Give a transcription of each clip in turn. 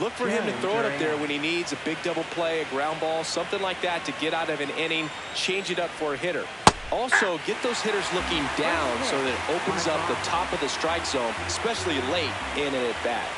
Look for him to throw it up there when he needs a big double play, a ground ball, something like that to get out of an inning, change it up for a hitter. Also, get those hitters looking down so that it opens up the top of the strike zone, especially late in an at-bat.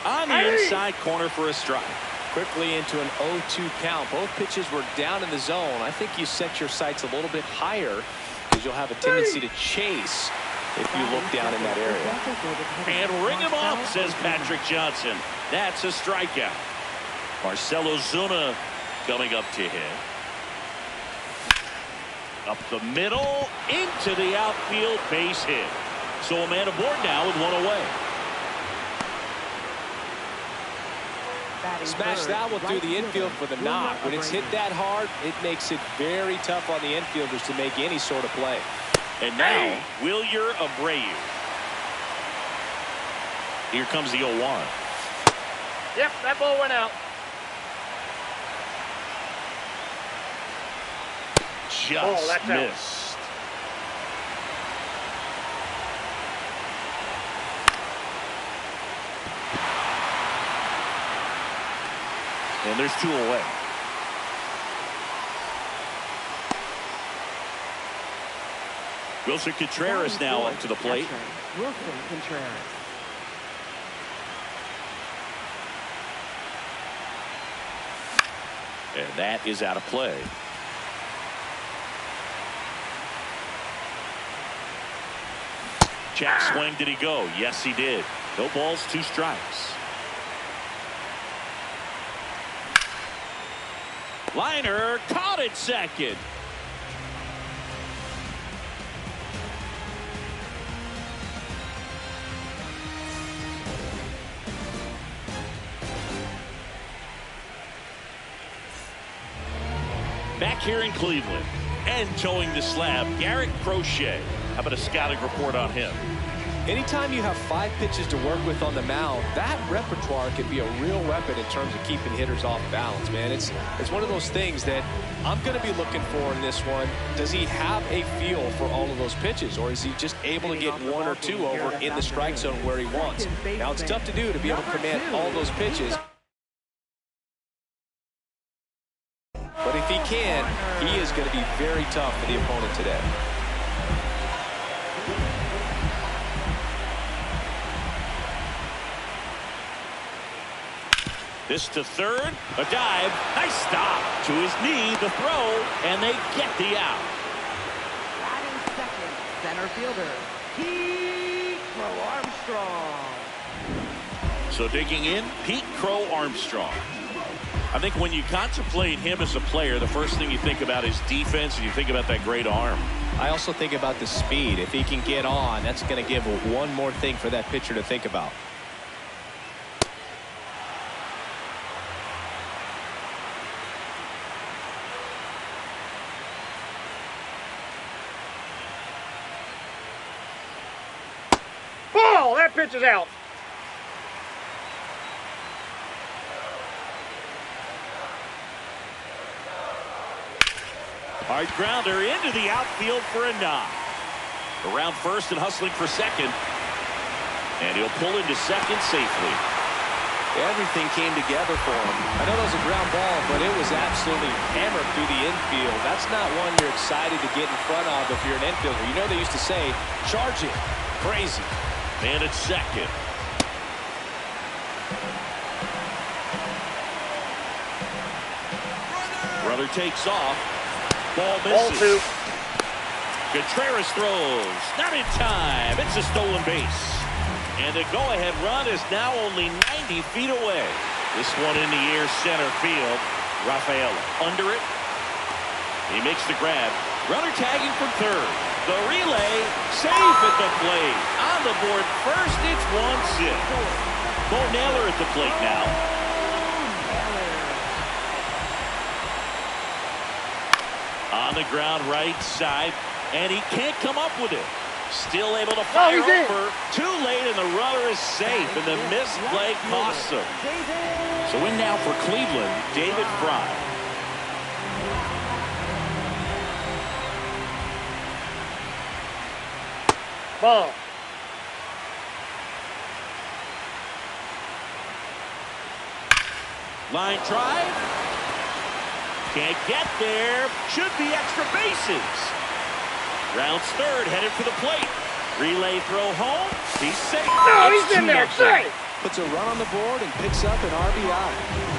On the inside corner for a strike. Quickly into an 0-2 count. Both pitches were down in the zone. I think you set your sights a little bit higher because you'll have a tendency to chase if you look down in that area. And ring him off, says Patrick Johnson. That's a strikeout. Marcelo Zuna coming up to hit. Up the middle, into the outfield, base hit. So a man aboard now with one away. Smash that one through the infield for the knock. When it's hit that hard, it makes it very tough on the infielders to make any sort of play. And now, Wilyer Abreu. Here comes the 0-1. Yep, that ball went out. Just missed. And there's 2 away. Wilson Contreras now up to the plate. Wilson Contreras. And that is out of play. Jack swing, did he go? Yes, he did. No balls, 2 strikes. Liner caught it second. Back here in Cleveland and towing the slab, Garrett Crochet. How about a scouting report on him? Anytime you have 5 pitches to work with on the mound, that repertoire can be a real weapon in terms of keeping hitters off balance, man. It's one of those things that I'm going to be looking for in this one. Does he have a feel for all of those pitches, or is he just able to get 1 or 2 over in the strike zone where he wants? Now, it's tough to do to be able to command all those pitches. But if he can, he is going to be very tough for the opponent today. This to third, a dive, nice stop to his knee, the throw, and they get the out. Batting second, center fielder, Pete Crow Armstrong. So digging in, Pete Crow Armstrong. I think when you contemplate him as a player, the first thing you think about is defense, and you think about that great arm. I also think about the speed. If he can get on, that's going to give one more thing for that pitcher to think about. Ball! That pitch is out. Hard grounder into the outfield for a knock. Around first and hustling for second. And he'll pull into second safely. Everything came together for him. I know that was a ground ball, but it was absolutely hammered through the infield. That's not one you're excited to get in front of if you're an infielder. You know they used to say, charge it. Crazy. And it's second. Runner takes off. Ball misses. Ball 2. Contreras throws. Not in time. It's a stolen base. And the go-ahead run is now only 90 feet away. This one in the air center field. Rafaela under it. He makes the grab. Runner tagging from third. The relay safe at the plate. On the board first, it's 1-0. Bo Naylor at the plate now. On the ground right side, and he can't come up with it. Still able to fire over. Too late, and the runner is safe, and the missed play costs him. So in now for Cleveland, David Fry. Ball. Line drive. Can't get there. Should be extra bases. Rounds third, headed for the plate. Relay throw home. He's safe. No, he's in there. Safe. Puts a run on the board and picks up an RBI.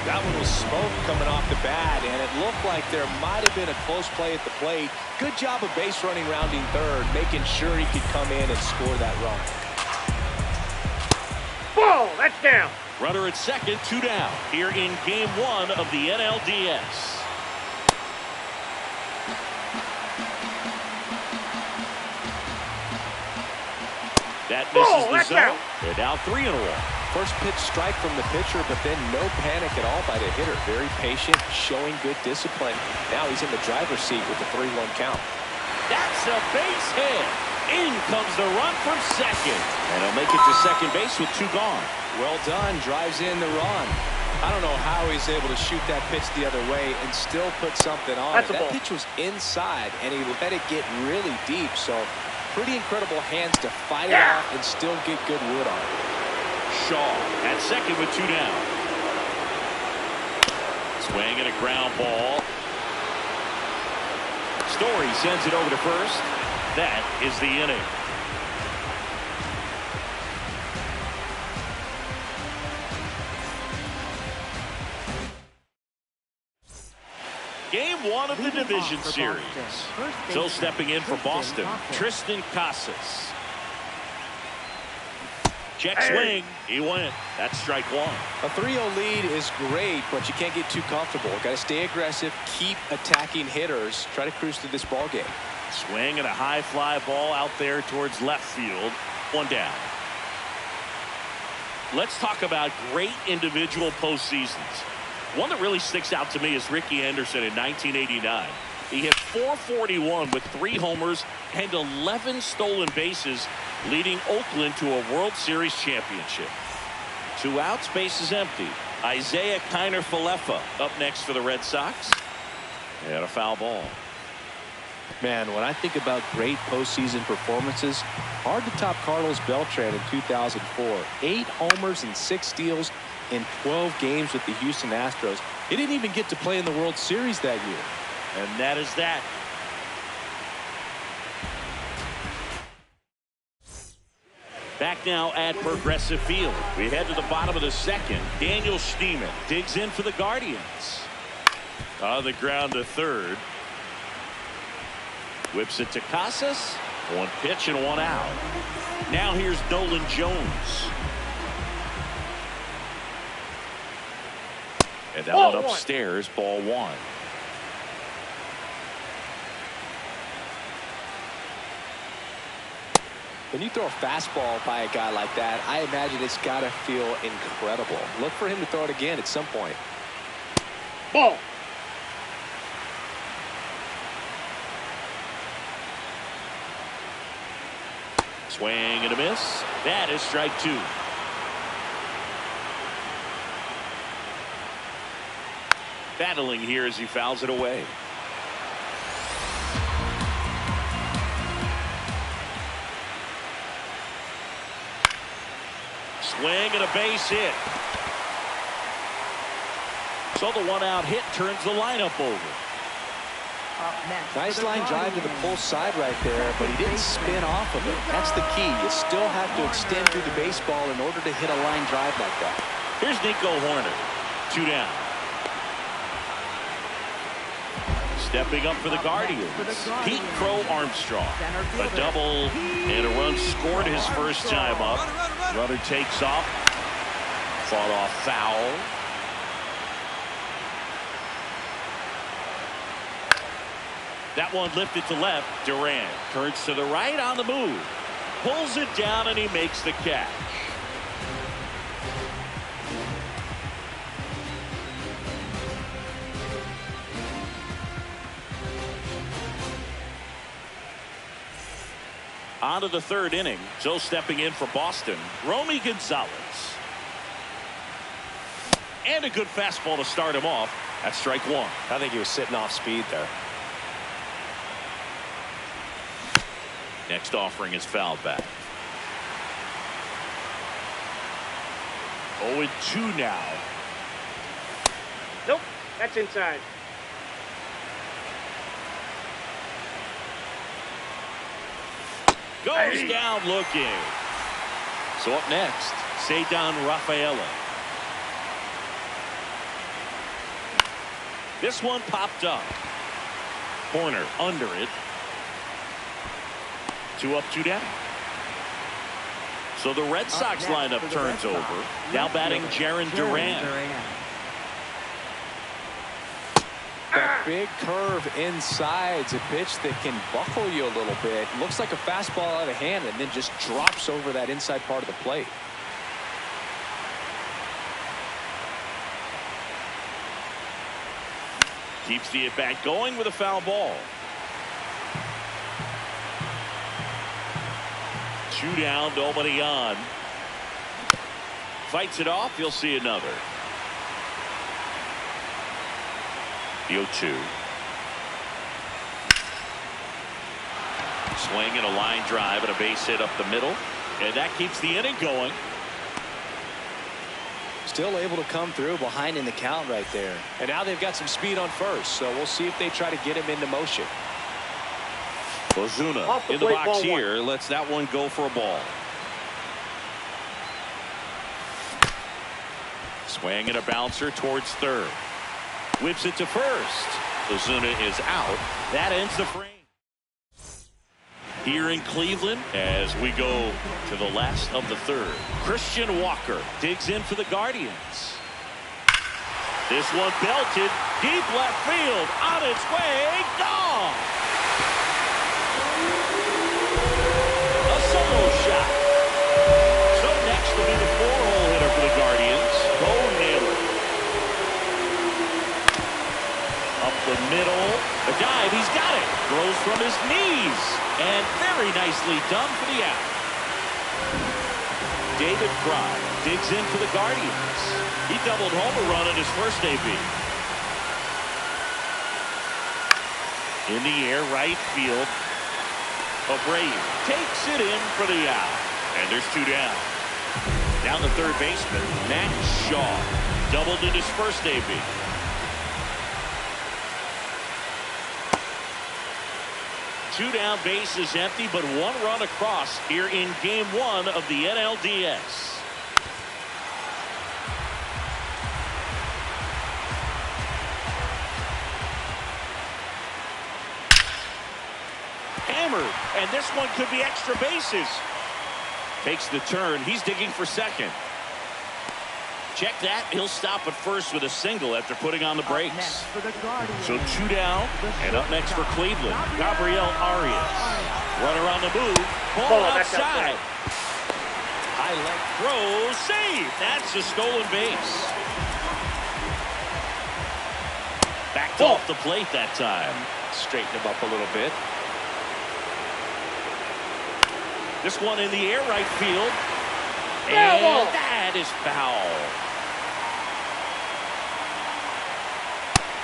That one was smoke coming off the bat, and it looked like there might have been a close play at the plate. Good job of base running rounding third, making sure he could come in and score that run. Ball, that's down. Runner at second, 2 down. Here in game 1 of the NLDS. That misses the zone. They're now 3-1. First pitch strike from the pitcher, but then no panic at all by the hitter. Very patient, showing good discipline. Now he's in the driver's seat with the 3-1 count. That's a base hit. In comes the run from second. And he'll make it to second base with 2 gone. Well done. Drives in the run. I don't know how he's able to shoot that pitch the other way and still put something on it. That pitch was inside, and he let it get really deep. So pretty incredible hands to fight it off and still get good wood on it. Shaw at second with 2 down. Swing and a ground ball. Story sends it over to first. That is the inning. Game 1 of the division series. So stepping in for Boston, Tristan Casas. Check swing. He went. That's strike 1. A 3-0 lead is great, but you can't get too comfortable. Got to stay aggressive, keep attacking hitters, try to cruise through this ball game. Swing and a high fly ball out there towards left field. 1 down. Let's talk about great individual postseasons. One that really sticks out to me is Ricky Henderson in 1989. He hit .441 with 3 homers and 11 stolen bases, leading Oakland to a World Series championship. 2 outs, bases empty. Isaiah Kiner-Falefa up next for the Red Sox. And a foul ball. Man, when I think about great postseason performances, hard to top Carlos Beltran in 2004. 8 homers and 6 steals in 12 games with the Houston Astros. He didn't even get to play in the World Series that year. And that is that. Back now at Progressive Field. We head to the bottom of the second. Daniel Schneemann digs in for the Guardians. On the ground to third. Whips it to Casas. 1 pitch and 1 out. Now here's Nolan Jones. And that one upstairs, ball 1. When you throw a fastball by a guy like that, I imagine it's got to feel incredible. Look for him to throw it again at some point. Ball. Swing and a miss. That is strike 2. Battling here as he fouls it away. Swing and a base hit. So the 1-out hit turns the lineup over. Nice line drive to the pull side right there, but he didn't spin off of it. That's the key. You still have to extend through the baseball in order to hit a line drive like that. Here's Nico Horner. 2 down. Stepping up for the Guardians, Pete Crow Armstrong. A double and a run scored his first time up. Runner takes off. Fought off foul. That one lifted to left. Durant turns to the right on the move. Pulls it down and he makes the catch. On to the 3rd inning. So stepping in for Boston, Romy Gonzalez. And a good fastball to start him off. That's strike 1. I think he was sitting off speed there. Next offering is fouled back. 0-2 now. Nope, that's inside. Goes down looking. So up next, Cedon Rafaela. This one popped up. Corner under it. 2 up, 2 down. So the Red Sox lineup turns over. Now batting Jaron Duran. That big curve inside's a pitch that can buckle you a little bit. Looks like a fastball out of hand and then just drops over that inside part of the plate. Keeps the at-bat going with a foul ball. 2 down, nobody on. Fights it off, you'll see another. The 0-2. Swing and a line drive and a base hit up the middle. And that keeps the inning going. Still able to come through behind in the count right there. And now they've got some speed on first, so we'll see if they try to get him into motion. Ozuna in the box here. Lets that one go for a ball. Swing and a bouncer towards third. Whips it to first. Ozuna is out. That ends the frame. Here in Cleveland as we go to the last of the third. Christian Walker digs in for the Guardians. This one belted deep left field. On its way. Gone. A solo shot. So next will be the 4-hole hitter for the Guardians. Bo Naylor. Up the middle. A dive. He's got it. Throws from his knees. And very nicely done for the out. David Fry digs in for the Guardians. He doubled home a run in his first AB. In the air, right field. Abreu takes it in for the out. And there's 2 down. Down the third baseman, Matt Shaw. Doubled in his first AB. Two down, bases empty, but 1 run across here in game 1 of the NLDS. Hammered, and this one could be extra bases. Takes the turn. He's digging for second. Check that. He'll stop at first with a single after putting on the brakes. So 2 down, and up next for Cleveland, Gabriel Arias. Runner on the move. Ball outside. High leg throw. Save. That's a stolen base. Backed off the plate that time. Straighten him up a little bit. This one in the air, right field. And that is foul.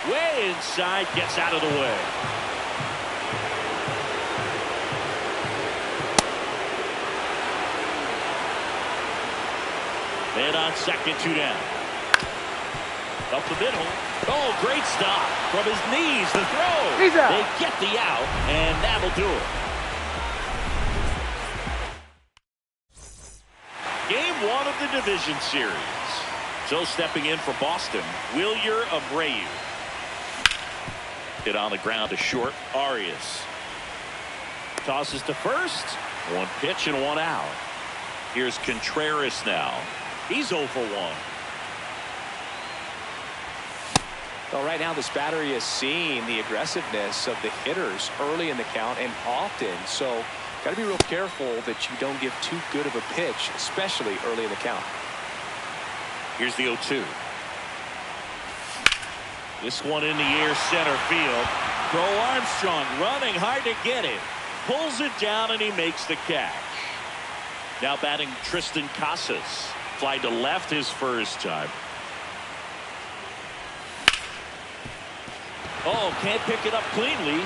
Way inside, gets out of the way. Man on second, 2 down. Up the middle. Oh, great stop. From his knees, the throw. He's out. They get the out, and that'll do it. Game 1 of the division series. So stepping in for Boston, Wilyer Abreu. Hit on the ground to short. Arias tosses to first. 1 pitch and 1 out. Here's Contreras now. He's 0 for 1. Well, right now this battery is seeing the aggressiveness of the hitters early in the count and often. So got to be real careful that you don't give too good of a pitch, especially early in the count. Here's the 0-2. This one in the air, center field. Bro Armstrong running hard to get it. Pulls it down and he makes the catch. Now batting Tristan Casas. Fly to left his first time. Oh, can't pick it up cleanly.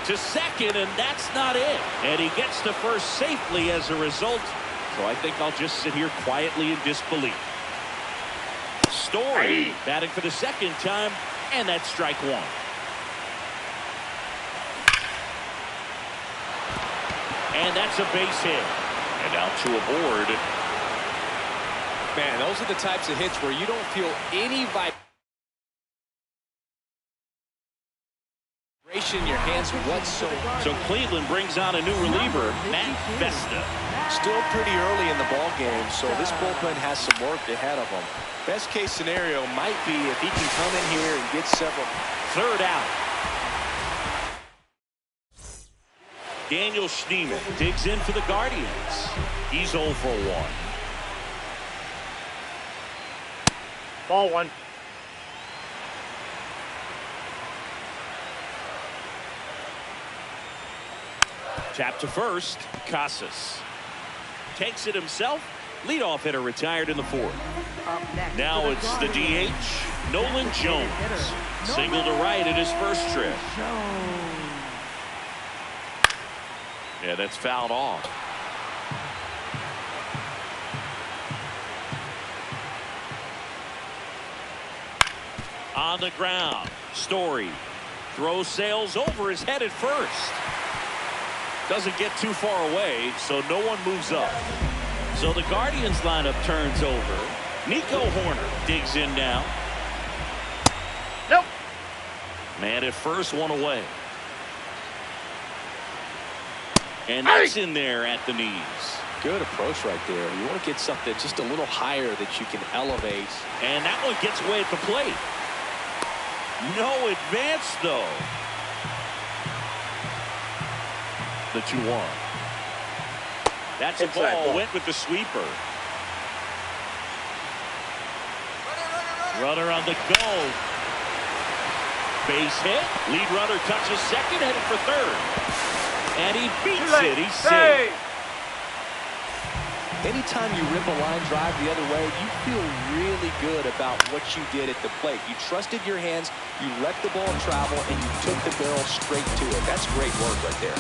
To second, and that's not it. And he gets to first safely as a result. So I think I'll just sit here quietly in disbelief. Story batting for the second time, and that's strike one. And that's a base hit. And out to a board. Man, those are the types of hits where you don't feel any vibration in your hands whatsoever. So Cleveland brings on a new reliever, Matt Vesta. Still pretty early in the ball game, so this bullpen has some work ahead of them. Best case scenario might be if he can come in here and get several. Third out. Daniel Schneemann digs in for the Guardians. He's 0 for 1. Ball one. Tap to first. Casas takes it himself. Leadoff hitter retired in the fourth. Up next Now it's the DH, Nolan Jones. Single to right at his first trip. Yeah, that's fouled off. On the ground, Story throws sails over his head at first. Doesn't get too far away, so no one moves up. So the Guardians lineup turns over. Nico Horner digs in now. Nope. Man at first, one away. And that's in there at the knees. Good approach right there. You want to get something just a little higher that you can elevate. And that one gets away at the plate. No advance, though. The 2-1. That's a ball. Went with the sweeper. Runner on the go. Base hit. Lead runner touches second, headed for third. And he beats it. He's safe. Anytime you rip a line drive the other way, you feel really good about what you did at the plate. You trusted your hands, you let the ball travel, and you took the barrel straight to it. That's great work right there.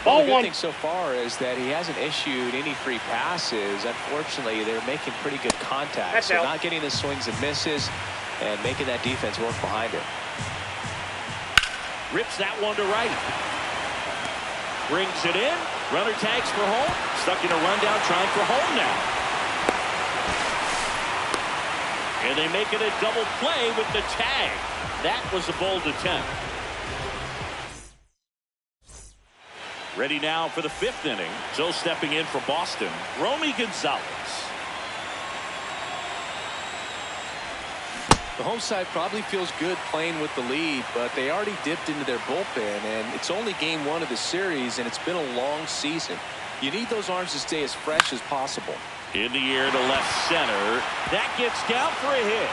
Well, the good thing so far is that he hasn't issued any free passes. Unfortunately, they're making pretty good contact. So not getting the swings and misses and making that defense work behind it. Rips that one to right. Brings it in. Runner tags for home. Stuck in a rundown, trying for home now. And they make it a double play with the tag. That was a bold attempt. Ready now for the fifth inning. So stepping in for Boston, Romy Gonzalez. The home side probably feels good playing with the lead, but they already dipped into their bullpen, and it's only game one of the series, and it's been a long season. You need those arms to stay as fresh as possible. In the air to left center. That gets down for a hit.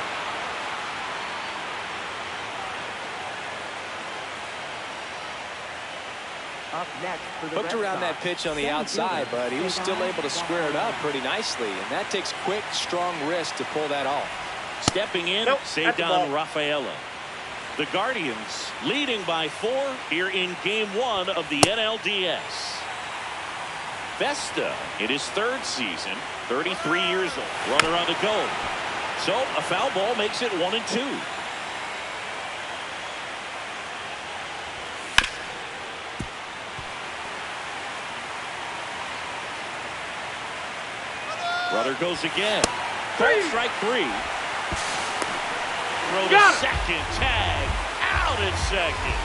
Up next for the Hooked around that pitch on the outside, but he was still able to square it up pretty nicely, and that takes quick, strong wrist to pull that off. Stepping in, Cedar Rafaela. The Guardians leading by 4 here in game 1 of the NLDS. Vesta in his third season, 33 years old. Runner on the go. So a foul ball makes it 1-2. Runner goes again. Strike 3. Throw to second. Tag. Out at second.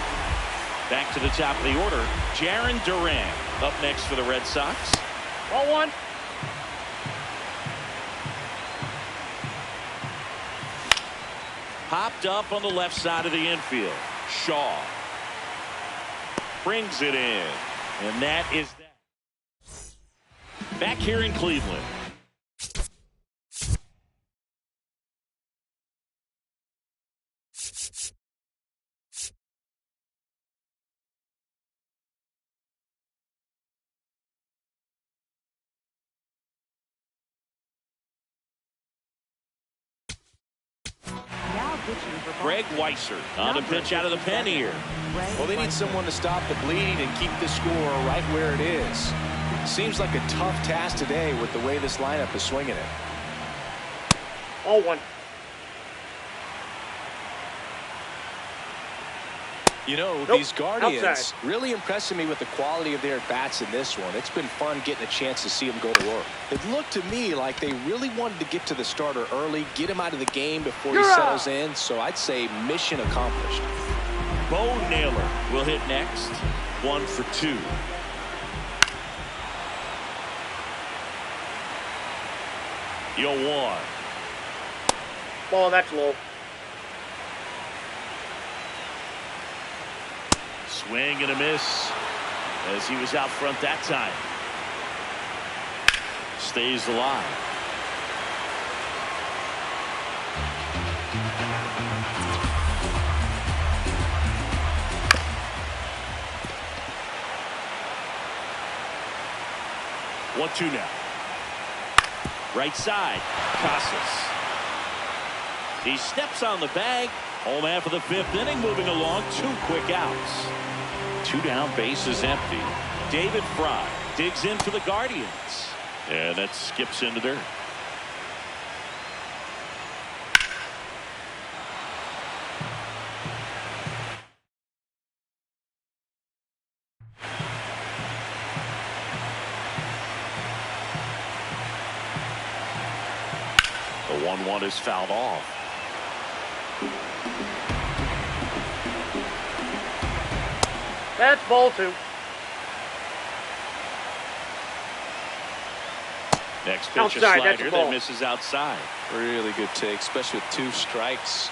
Back to the top of the order. Jarren Duran up next for the Red Sox. Ball one. Popped up on the left side of the infield. Shaw brings it in. And that is that. Back here in Cleveland. Greg Weissert on a pitch out of the pen here. Well, they need someone to stop the bleeding and keep the score right where it is. Seems like a tough task today with the way this lineup is swinging it. Ball one. You know, Nope. these Guardians Outside. really impressing me with the quality of their at-bats in this one. It's been fun getting a chance to see them go to work. It looked to me like they really wanted to get to the starter early, get him out of the game before he settles in. So I'd say mission accomplished. Bo Naylor will hit next. 1 for 2. Yo, 1. Ball, that's low. Swing and a miss as he was out front that time. Stays alive. One, two now. Right side, Casas. He steps on the bag. Home half of the 5th inning, moving along. 2 quick outs. 2 down, base is empty. David Fry digs in for the Guardians. And that skips into dirt. The 1-1 is fouled off. That's ball two. Next pitch, Outside, a that's slider a ball. that misses outside. Really good take, especially with 2 strikes.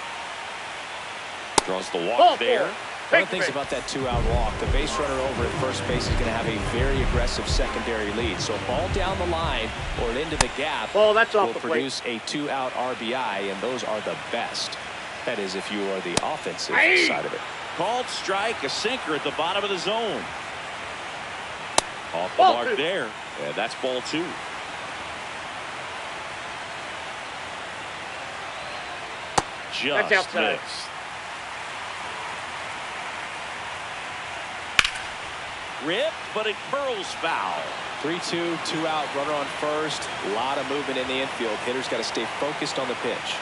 Draws the walk Ball there. four. One of the things about that 2-out walk, the base runner over at first base is going to have a very aggressive secondary lead. So ball down the line or into the gap Ball, that's off will the plate. produce a 2-out RBI, and those are the best. That is if you are the offensive Hey! side of it. Called strike, a sinker at the bottom of the zone. Off the Ball mark two. there. Yeah, that's ball 2. That's Just outside. missed. Rip, but it curls foul. 3-2, 2-out, runner on first. A lot of movement in the infield. Hitter's got to stay focused on the pitch.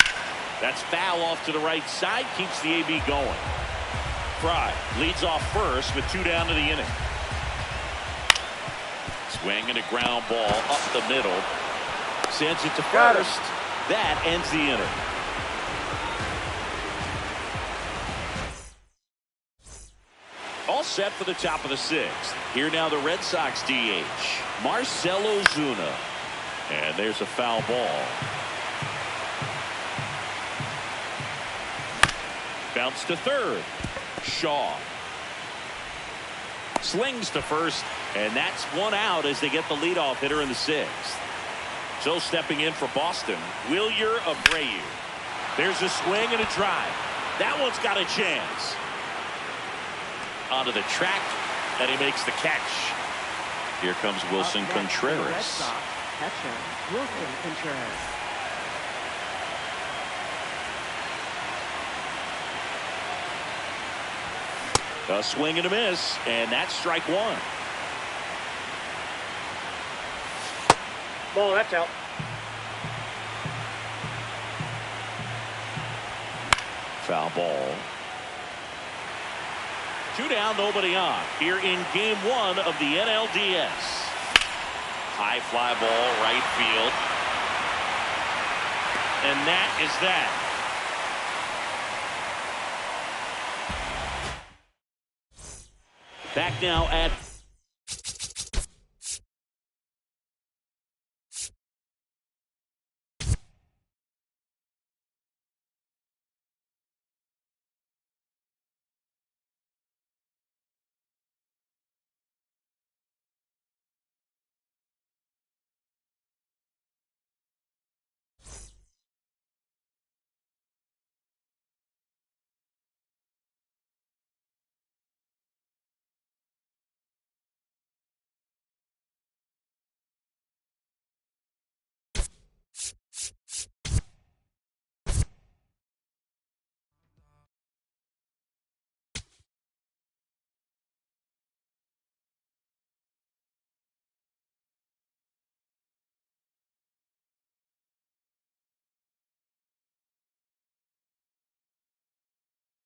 That's foul off to the right side, keeps the AB going. Fry leads off first with 2 down to the inning. Swing and a ground ball up the middle. Sends it to Got it. first. That ends the inning. All set for the top of the 6th. Here now the Red Sox DH, Marcell Ozuna. And there's a foul ball. Bounce to third. Shaw slings to first, and that's 1 out as they get the leadoff hitter in the 6th. So stepping in for Boston, Wilyer Abreu. There's a swing and a drive. That one's got a chance. Onto the track, and he makes the catch. Here comes Wilson Up next for the Red Contreras. Sox, catcher Wilson Contreras. A swing and a miss, and that's strike 1. Ball, that's out. Foul ball. 2 down, nobody on. Here in game 1 of the NLDS. High fly ball, right field. And that is that. Back now at